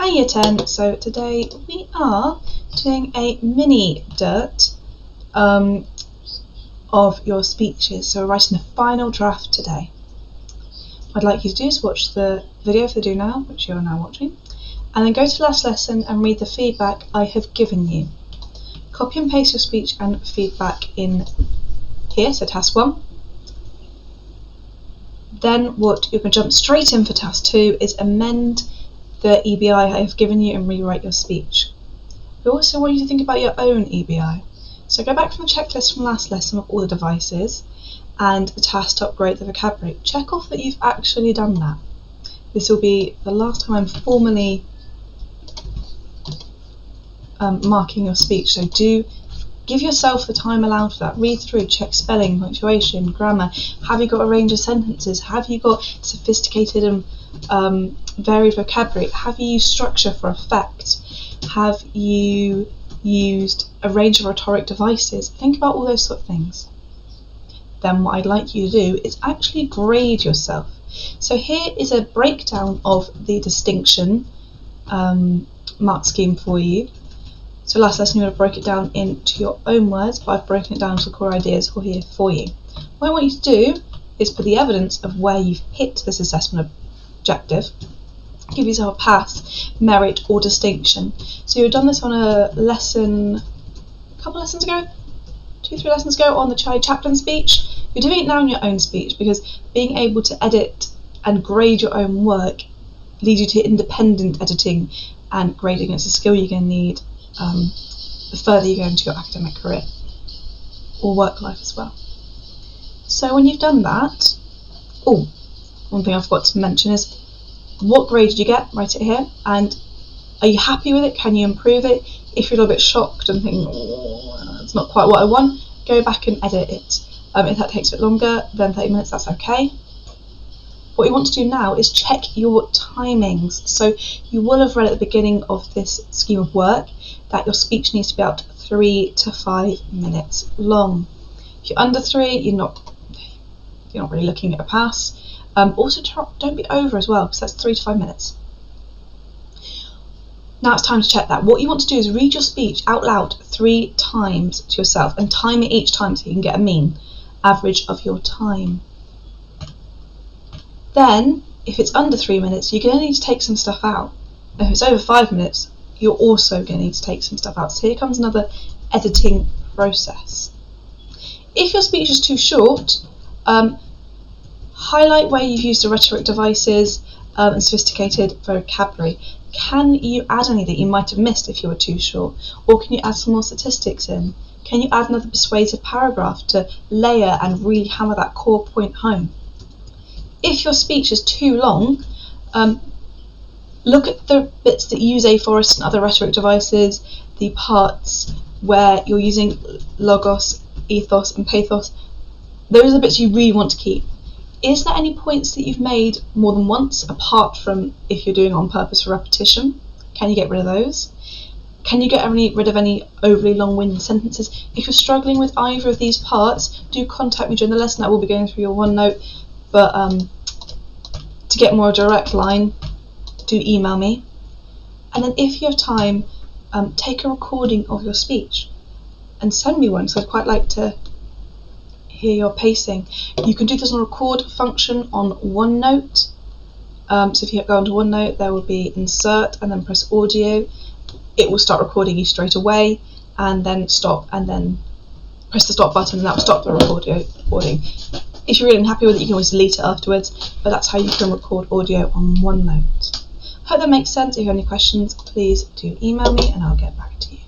Hi Year 10, so today we are doing a mini dirt of your speeches, so we're writing the final draft today. What I'd like you to do is watch the video for the do now, which you're now watching, and then go to the last lesson and read the feedback I have given you. Copy and paste your speech and feedback in here, so task 1. Then what you're going to jump straight in for task 2 is amend the EBI I have given you and rewrite your speech. We also want you to think about your own EBI. So go back from the checklist from last lesson of all the devices and the task to upgrade the vocabulary. Check off that you've actually done that. This will be the last time I'm formally marking your speech, so do give yourself the time allowed for that. Read through, check spelling, punctuation, grammar. Have you got a range of sentences? Have you got sophisticated and varied vocabulary? Have you used structure for effect? Have you used a range of rhetoric devices? Think about all those sort of things. Then what I'd like you to do is actually grade yourself. So here is a breakdown of the distinction mark scheme for you. So last lesson you would have broke it down into your own words, but I've broken it down to the core ideas here for you. What I want you to do is put the evidence of where you've hit this assessment objective. Give yourself a pass, merit or distinction. So you've done this on a lesson, a couple lessons ago, 2-3 lessons ago on the Charlie Chaplin speech. You're doing it now in your own speech because being able to edit and grade your own work leads you to independent editing and grading. It's a skill you're going to need the further you go into your academic career or work life as well. So when you've done that, one thing I forgot to mention is what grade did you get? Write it here. And are you happy with it? Can you improve it? If you're a little bit shocked and thinking, it's not quite what I want, go back and edit it. If that takes a bit longer than 30 minutes, that's okay. What you want to do now is check your timings. So you will have read at the beginning of this scheme of work that your speech needs to be about 3 to 5 minutes long. If you're under 3, you're not really looking at a pass. Also, don't be over as well, because that's 3 to 5 minutes. Now it's time to check that. What you want to do is read your speech out loud 3 times to yourself and time it each time so you can get a mean average of your time. Then, if it's under 3 minutes, you're going to need to take some stuff out. If it's over 5 minutes, you're also going to need to take some stuff out. So here comes another editing process. If your speech is too short, highlight where you've used the rhetoric devices and sophisticated vocabulary. Can you add any that you might have missed if you were too short? Or can you add some more statistics in? Can you add another persuasive paragraph to layer and really hammer that core point home? If your speech is too long, look at the bits that use aphorists and other rhetoric devices, the parts where you're using logos, ethos and pathos. Those are the bits you really want to keep. Is there any points that you've made more than once, apart from if you're doing it on purpose for repetition? Can you get rid of those? Can you get rid of any overly long-winded sentences? If you're struggling with either of these parts, do contact me during the lesson. I will be going through your OneNote, but to get more direct line, do email me. And then if you have time, take a recording of your speech and send me one, so I'd quite like to hear your pacing. You can do this on a record function on OneNote. So if you go onto OneNote, there will be insert and then press audio. It will start recording you straight away, and then stop, and then press the stop button, and that will stop the recording. If you're really unhappy with it, you can always delete it afterwards, but that's how you can record audio on OneNote. Hope that makes sense. If you have any questions, please do email me and I'll get back to you.